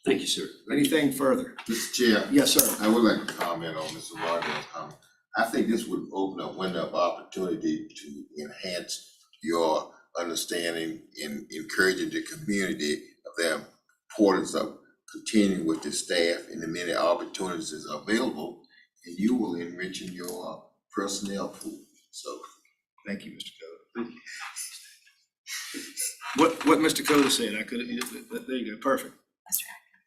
Thank you, sir. Anything further? Mr. Chair, Yes, sir. I would like to comment on Mr. Rogers' comment. I think this would open a window of opportunity to enhance your understanding and encouraging the community of their importance of continuing with the staff and the many opportunities that's available, and you will enrich in your personnel pool. So, Thank you, Mr. Coda. What Mr. Coda said, I could, there you go, perfect.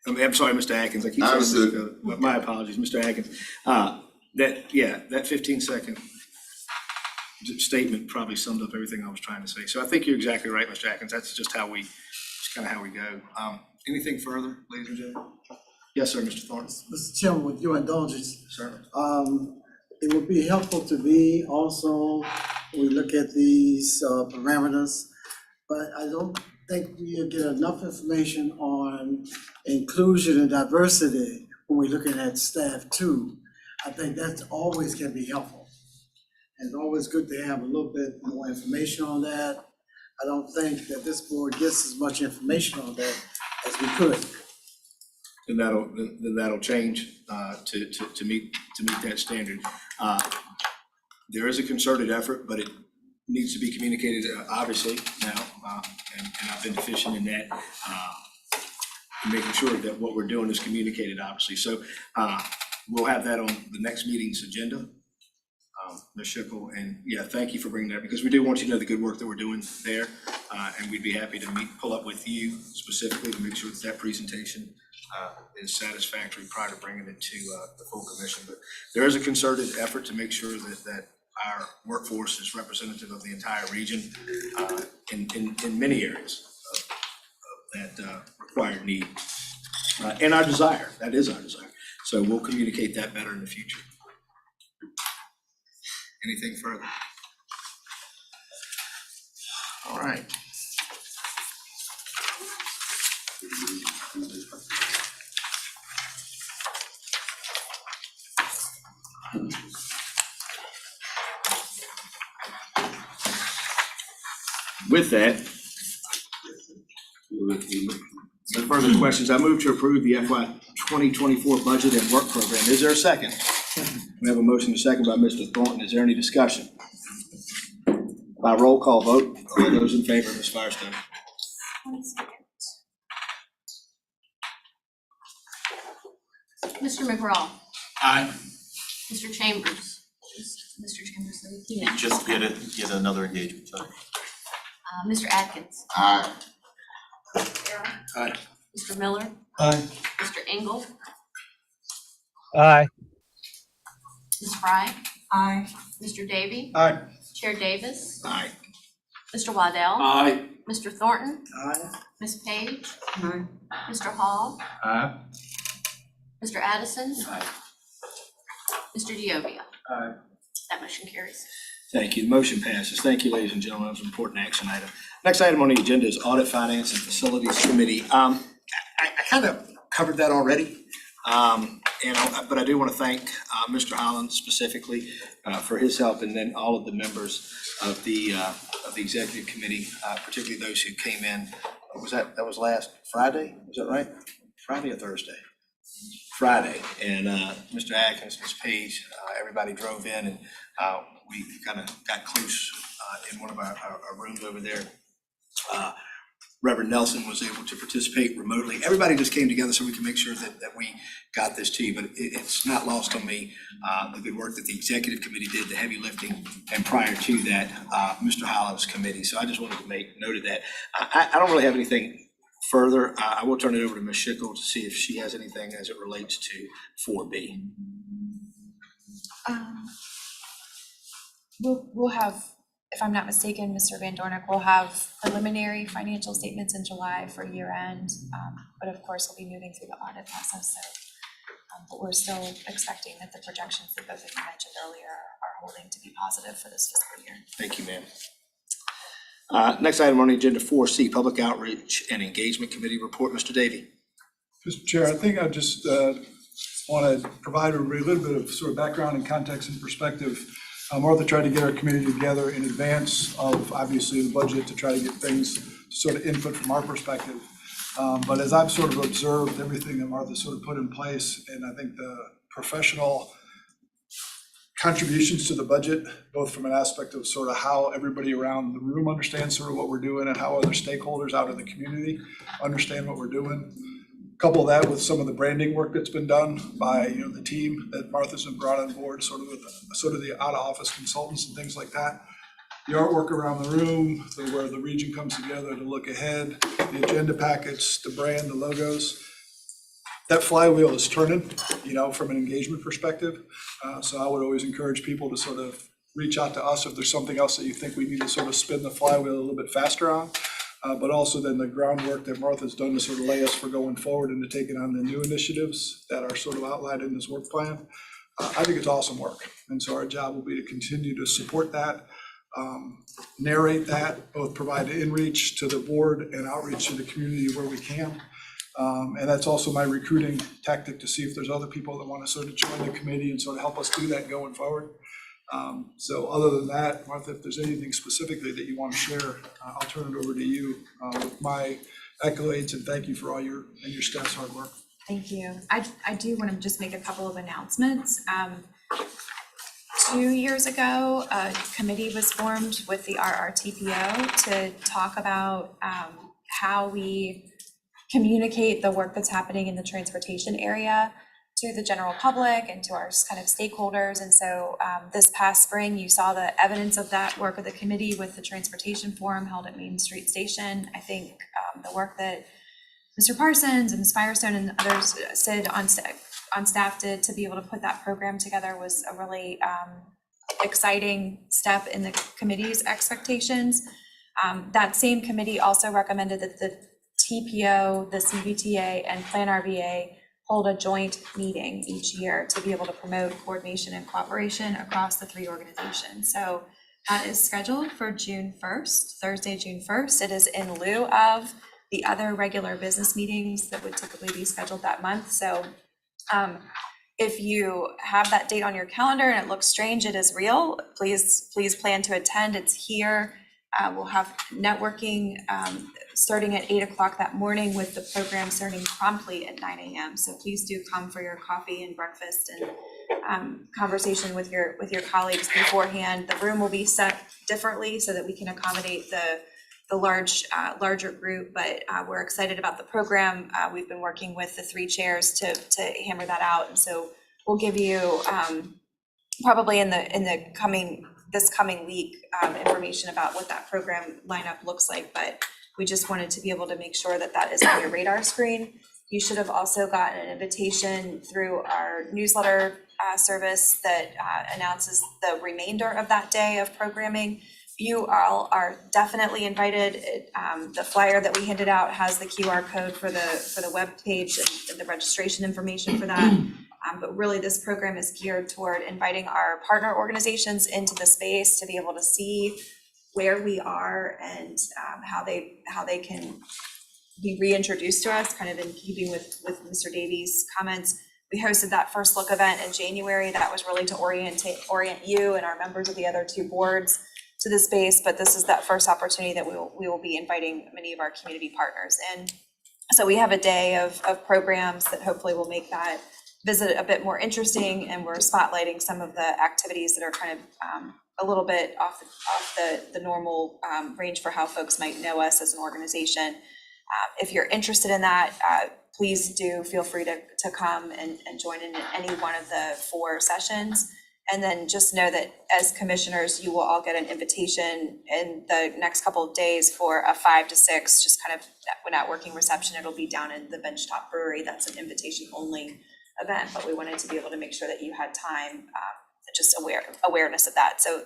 I'm sorry, Mr. Atkins, I keep saying Mr. Coda. My apologies, Mr. Atkins. That 15-second statement probably summed up everything I was trying to say. So I think you're exactly right, Mr. Atkins. That's just how we, just kind of how we go. Anything further, ladies and gentlemen? Yes, sir, Mr. Thornton. Mr. Chairman, with your indulgence, Certainly. it would be helpful to me also, when we look at these parameters, but I don't think we get enough information on inclusion and diversity when we're looking at staff too. I think that's always can be helpful. And it's always good to have a little bit more information on that. I don't think that this board gets as much information on that as we could. And that'll change to meet that standard. There is a concerted effort, but it needs to be communicated, obviously, now, and I've been deficient in that, making sure that what we're doing is communicated, obviously. So we'll have that on the next meeting's agenda, Ms. Schickle, and yeah, thank you for bringing that, because we do want you to know the good work that we're doing there, and we'd be happy to pull up with you specifically to make sure that presentation is satisfactory prior to bringing it to the full commission. But there is a concerted effort to make sure that our workforce is representative of the entire region in many areas of that required need. And our desire, that is our desire. So we'll communicate that better in the future. Anything further? All right. With that, no further questions. I move to approve the FY 2024 budget and work program. Is there a second? We have a motion to second by Mr. Thornton. Is there any discussion? By roll call vote, all those in favor, Ms. Firestone? Mr. McGraw, Aye. Mr. Chambers. Mr. Chambers, so he can't. Just get another engagement time. Mr. Atkins. aye. Aye. Mr. Miller. Aye. Mr. Engel. Aye. Ms. Fry. Aye. Mr. Davy. Aye. Chair Davis. Aye. Mr. Waddell. Aye. Mr. Thornton. Aye. Ms. Page. Aye. Mr. Hall. Aye. Mr. Addison. Aye. Mr. Diovia. Aye. That motion carries. Thank you. The motion passes. Thank you, ladies and gentlemen. That was an important action item. Next item on the agenda is Audit, Finance, and Facilities Committee. I kind of covered that already. But I do want to thank Mr. Holland specifically for his help, and then all of the members of the executive committee, particularly those who came in. That was last Friday? Was that right? Friday or Thursday? Friday. And Mr. Atkins, Ms. Page, everybody drove in, and we kind of got close in one of our rooms over there. Reverend Nelson was able to participate remotely. Everybody just came together so we can make sure that we got this to you, but it's not lost on me, the good work that the executive committee did, the heavy lifting, and prior to that, Mr. Holland's committee. So I just wanted to make note of that. I don't really have anything further. I will turn it over to Ms. Schickle to see if she has anything as it relates to 4B. We'll have, if I'm not mistaken, Mr. Van Dornick, we'll have preliminary financial statements in July for year end. But of course, we'll be moving through the audit process. So, but we're still expecting that the projections that both of you mentioned earlier are holding to be positive for this fiscal year. Thank you, ma'am. Next item on the agenda, 4C, Public Outreach and Engagement Committee Report. Mr. Davy. Mr. Chair, I think I'd just want to provide everybody a little bit of sort of background and context and perspective. Martha tried to get our committee together in advance of, obviously, the budget to try to get things, sort of input from our perspective. But as I've sort of observed everything that Martha sort of put in place, and I think the professional contributions to the budget, both from an aspect of sort of how everybody around the room understands sort of what we're doing and how other stakeholders out in the community understand what we're doing. Couple that with some of the branding work that's been done by, you know, the team that Martha's been brought on board, sort of with the out of office consultants and things like that. The artwork around the room, where the region comes together to look ahead, the agenda packets, the brand, the logos. That flywheel is turning, you know, from an engagement perspective. So I would always encourage people to sort of reach out to us if there's something else that you think we need to sort of spin the flywheel a little bit faster on. But also then the groundwork that Martha's done to sort of lay us for going forward and to taking on the new initiatives that are sort of outlined in this work plan. I think it's awesome work. And so our job will be to continue to support that, narrate that, both provide in-reach to the board and outreach to the community where we can. And that's also my recruiting tactic to see if there's other people that want to sort of join the committee and sort of help us do that going forward. So other than that, Martha, if there's anything specifically that you want to share, I'll turn it over to you with my accolades and thank you for all your and your staff's hard work. Thank you. I do want to just make a couple of announcements. 2 years ago, a committee was formed with the RRTPO to talk about how we communicate the work that's happening in the transportation area to the general public and to our kind of stakeholders. And so this past spring, you saw the evidence of that work of the committee with the transportation forum held at Main Street Station. I think the work that Mr. Parsons and Ms. Firestone and others said on staff did to be able to put that program together was a really exciting step in the committee's expectations. That same committee also recommended that the TPO, the CVTA, and PlanRVA hold a joint meeting each year to be able to promote coordination and cooperation across the three organizations. So that is scheduled for June 1st, Thursday, June 1st. It is in lieu of the other regular business meetings that would typically be scheduled that month. So if you have that date on your calendar and it looks strange, it is real. Please plan to attend. It's here. We'll have networking starting at 8 o'clock that morning with the program starting promptly at 9 a.m. So please do come for your coffee and breakfast and conversation with your colleagues beforehand. The room will be set differently so that we can accommodate the larger group, but we're excited about the program. We've been working with the three chairs to hammer that out, and so we'll give you probably in this coming week information about what that program lineup looks like. But we just wanted to be able to make sure that that is on your radar screen. You should have also gotten an invitation through our newsletter service that announces the remainder of that day of programming. You all are definitely invited. The flyer that we handed out has the QR code for the web page and the registration information for that. But really, this program is geared toward inviting our partner organizations into the space to be able to see where we are and how they can be reintroduced to us, kind of in keeping with Mr. Davies' comments. We hosted that first look event in January. That was really to orient you and our members of the other two boards to the space, but this is that first opportunity that we will be inviting many of our community partners in. So we have a day of programs that hopefully will make that visit a bit more interesting, and we're spotlighting some of the activities that are kind of a little bit off the normal range for how folks might know us as an organization. If you're interested in that, please do feel free to come and join in any one of the 4 sessions. And then just know that as commissioners, you will all get an invitation in the next couple of days for a 5 to 6, just kind of networking reception. It'll be down in the Benchtop Brewery. That's an invitation only event, but we wanted to be able to make sure that you had time, just awareness of that. So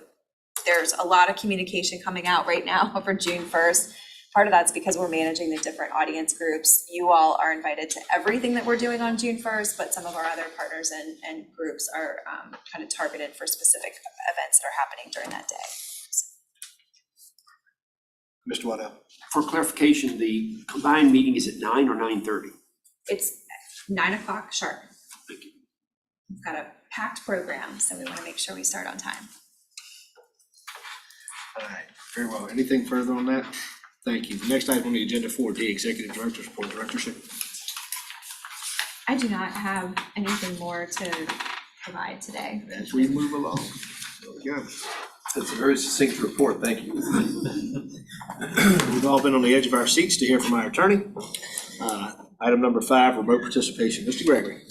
there's a lot of communication coming out right now for June 1st. Part of that's because we're managing the different audience groups. You all are invited to everything that we're doing on June 1st, but some of our other partners and groups are kind of targeted for specific events that are happening during that day. Mr. Waddell. For clarification, the combined meeting is at 9 or 9:30? It's 9 o'clock sharp. Thank you. we've got a packed program, so we want to make sure we start on time. All right, very well. Anything further on that? Thank you. The next item on the agenda 4D, Executive Director's Report, Directorship. I do not have anything more to provide today. As we move along. There we go. That's a very succinct report, thank you. We've all been on the edge of our seats to hear from our attorney. Item number 5, remote participation. Mr. Gregory.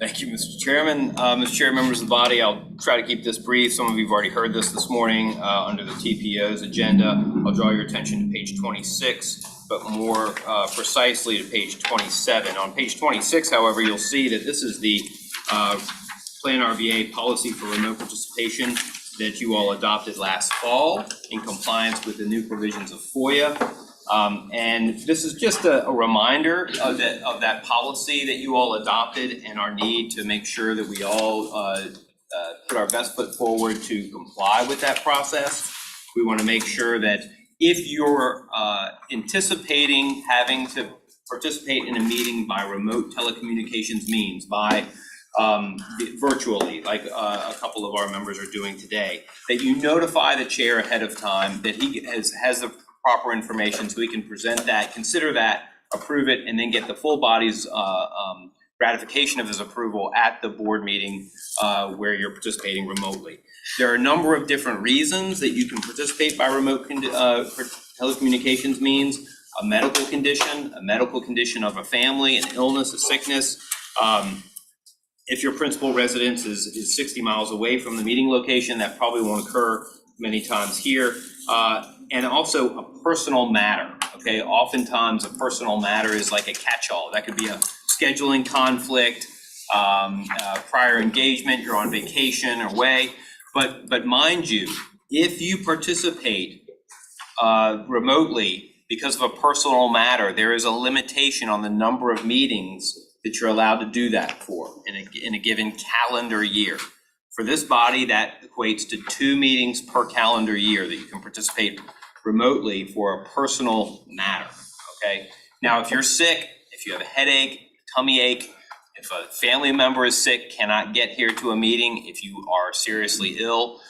Thank you, Mr. Chairman. Mr. Chair, members of the body, I'll try to keep this brief. Some of you have already heard this morning under the TPO's agenda. I'll draw your attention to page 26, but more precisely to page 27. On page 26, however, you'll see that this is the PlanRVA policy for remote participation that you all adopted last fall in compliance with the new provisions of FOIA. And this is just a reminder of that policy that you all adopted and our need to make sure that we all put our best foot forward to comply with that process. We want to make sure that if you're anticipating having to participate in a meeting by remote telecommunications means, by virtually, like a couple of our members are doing today, that you notify the chair ahead of time that he has the proper information so he can present that, consider that, approve it, and then get the full body's ratification of his approval at the board meeting where you're participating remotely. There are a number of different reasons that you can participate by remote telecommunications means: a medical condition of a family, an illness, a sickness. If your principal residence is 60 miles away from the meeting location, that probably won't occur many times here. And also a personal matter, okay? Oftentimes a personal matter is like a catch-all. That could be a scheduling conflict, prior engagement, you're on vacation or away. But mind you, if you participate remotely because of a personal matter, there is a limitation on the number of meetings that you're allowed to do that for in a given calendar year. For this body, that equates to 2 meetings per calendar year that you can participate remotely for a personal matter, okay? Now, if you're sick, if you have a headache, tummy ache, if a family member is sick, cannot get here to a meeting, if you are seriously ill,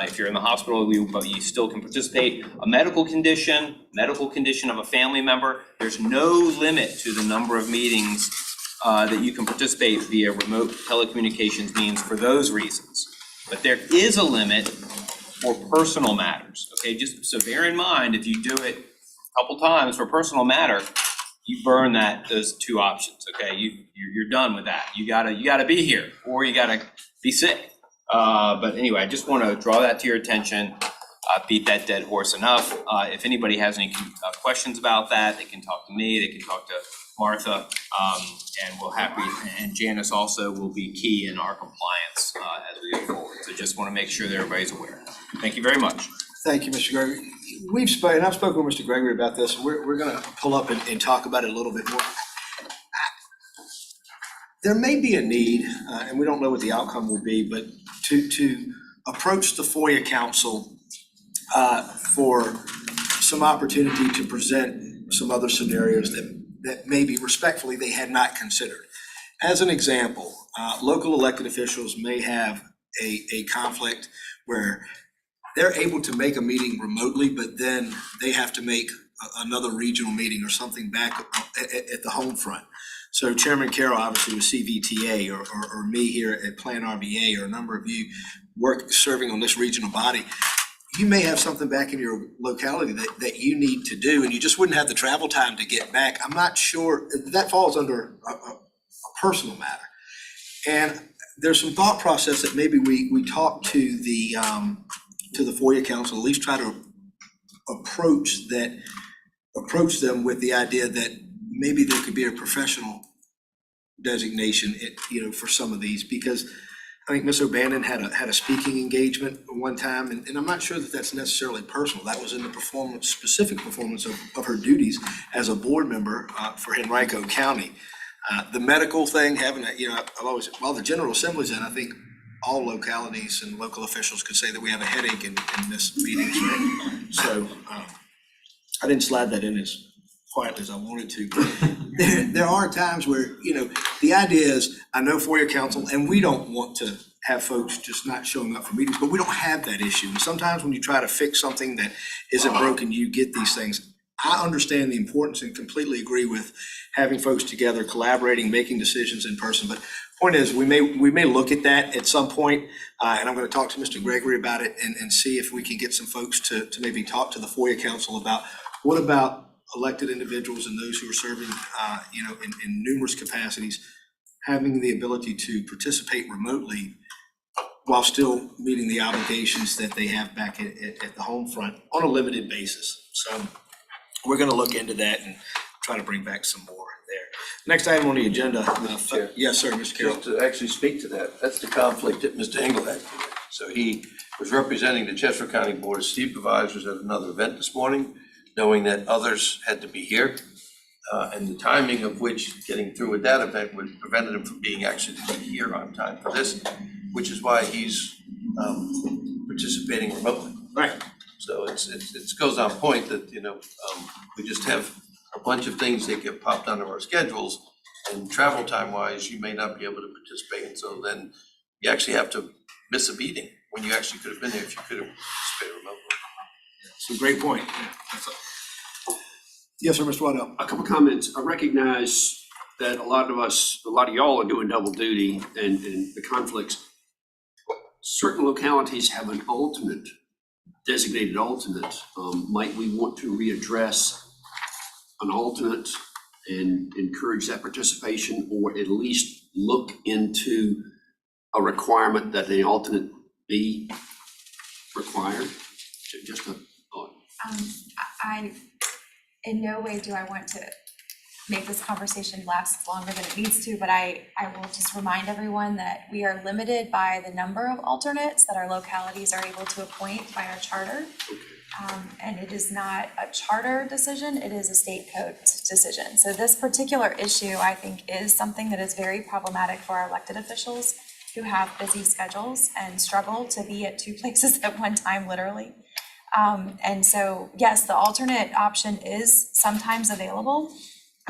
if you're in the hospital, but you still can participate. A medical condition of a family member, there's no limit to the number of meetings that you can participate via remote telecommunications means for those reasons. But there is a limit for personal matters, okay? Just so bear in mind, if you do it a couple times for personal matter, you burn those 2 options, okay? You're done with that. You gotta be here, or you gotta be sick. But anyway, I just want to draw that to your attention. Beat that dead horse enough. If anybody has any questions about that, they can talk to me, they can talk to Martha, and Janice also will be key in our compliance as we go forward. So just want to make sure that everybody's aware. Thank you very much. Thank you, Mr. Gregory. I've spoken with Mr. Gregory about this. We're going to pull up and talk about it a little bit more. There may be a need, and we don't know what the outcome will be, but to approach the FOIA Council for some opportunity to present some other scenarios that maybe respectfully they had not considered. As an example, local elected officials may have a conflict where they're able to make a meeting remotely, but then they have to make another regional meeting or something back at the home front. So Chairman Carroll, obviously with CVTA, or me here at PlanRVA, or a number of you serving on this regional body, you may have something back in your locality that you need to do, and you just wouldn't have the travel time to get back. I'm not sure, that falls under a personal matter. And there's some thought process that maybe we talk to the FOIA Council, at least try to approach them with the idea that maybe there could be a professional designation, for some of these, because I think Ms. O'Bannon had a speaking engagement one time, and I'm not sure that that's necessarily personal. That was in the specific performance of her duties as a board member for Henrico County. The medical thing, the General Assembly's in, I think all localities and local officials could say that we have a headache and miss meetings, right? So I didn't slide that in as quietly as I wanted to. There are times where, the idea is, I know for your council, and we don't want to have folks just not showing up for meetings, but we don't have that issue. And sometimes when you try to fix something that isn't broken, you get these things. I understand the importance and completely agree with having folks together, collaborating, making decisions in person. But point is, we may look at that at some point, and I'm going to talk to Mr. Gregory about it and see if we can get some folks to maybe talk to the FOIA Council about what about elected individuals and those who are serving, in numerous capacities, having the ability to participate remotely while still meeting the obligations that they have back at the home front on a limited basis. So we're going to look into that and try to bring back some more there. Next item on the agenda. Chair. Yes, sir, Mr. Carroll. Just to actually speak to that, that's the conflict that Mr. Engel had. So he was representing the Chester County Board of Supervisors at another event this morning, knowing that others had to be here. And the timing of which getting through with that event would prevented him from being actually to be here on time for this, which is why he's participating remotely. Right. So it goes on point that, we just have a bunch of things that get popped onto our schedules, and travel time wise, you may not be able to participate. And so then you actually have to miss a meeting when you actually could have been there if you could have participated remotely. It's a great point. Yes, sir, Mr. Waddell. A couple comments. I recognize that a lot of y'all are doing double duty and the conflicts. Certain localities have an alternate, designated alternate. Might we want to readdress an alternate and encourage that participation, or at least look into a requirement that the alternate be required? Just a thought. In no way do I want to make this conversation last longer than it needs to, but I will just remind everyone that we are limited by the number of alternates that our localities are able to appoint by our charter. And it is not a charter decision, it is a state code decision. So this particular issue, I think, is something that is very problematic for our elected officials who have busy schedules and struggle to be at 2 places at one time, literally. And so, yes, the alternate option is sometimes available,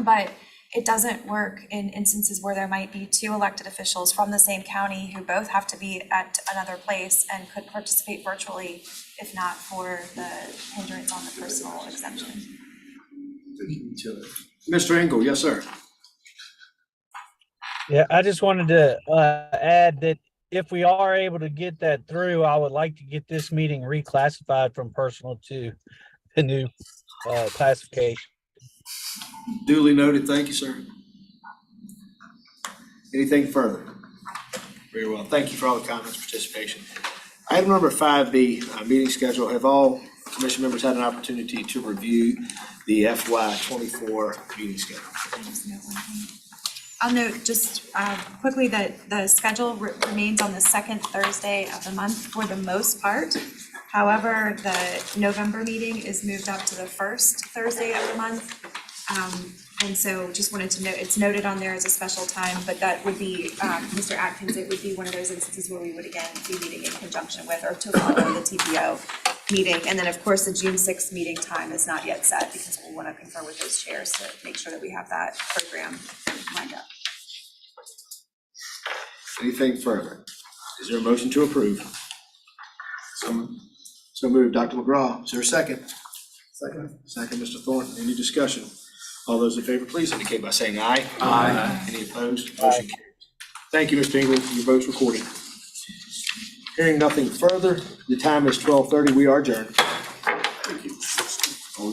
but it doesn't work in instances where there might be 2 elected officials from the same county who both have to be at another place and could participate virtually if not for the hindrance on the personal exemption. Mr. Engel, yes, sir. Yeah, I just wanted to add that if we are able to get that through, I would like to get this meeting reclassified from personal to the new classification. Duly noted. Thank you, sir. Anything further? Very well. Thank you for all the comments, participation. Item number 5B, meeting schedule. Have all commission members had an opportunity to review the FY24 meeting schedule? I'll note just quickly that the schedule remains on the second Thursday of the month for the most part. However, the November meeting is moved up to the first Thursday of the month. And so just wanted to note, it's noted on there as a special time, but that would be, Mr. Atkins, it would be one of those instances where we would again be meeting in conjunction with or to follow the TPO meeting. And then of course, the June 6th meeting time is not yet set because we'll want to confer with those chairs to make sure that we have that program lined up. Anything further? Is there a motion to approve? So moved. Dr. McGraw, is there a second? Second. Second, Mr. Thornton. Any discussion? All those in favor, please indicate by saying aye. Aye. Any opposed? Motion carries. Thank you, Mr. England. Your vote's recorded. Hearing nothing further, the time is 12:30. We are adjourned.